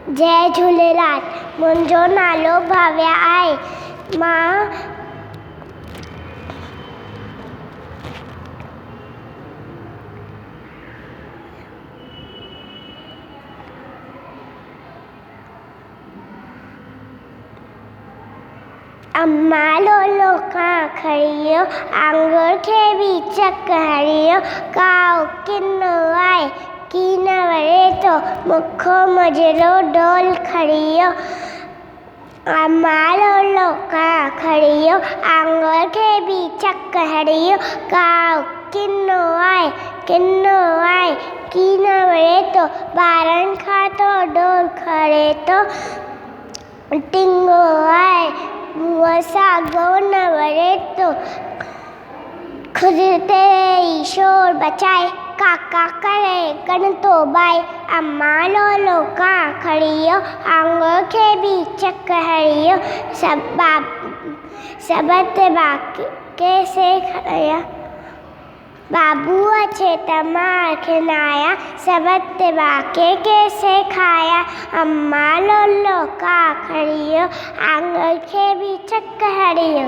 जय झूलेलाल। मुंहिंजो नालो भव्या आहे। मां अम्मा लोलो खां खड़ियो, आंगुर खे बि चक हड़ियो। काओ किनो आहे की न वरे तो, मुखो मजरो डोल खड़ियो। अम्मा लोलो खां खड़ियो, आंगुर खे बि चक हड़ियो। काओ किनो आहे की न वरे तो, ॿारनि खां तो डोल खड़े तो। टिंगो आहे मुंहुं साॻो न वरे तो, खुद ते ई शोर बचाए, काका करे कन तो बाए। अम्मा लोलो खां खड़ियो, आंगुर खे बि चक हड़ियो। सबत बाके से खड़िया, बाबू अचे त मार खिलाया। सबत बाके कैसे खाया। अम्मा लोलो खां खड़ियो, आंगुर खे बि चक हड़ियो।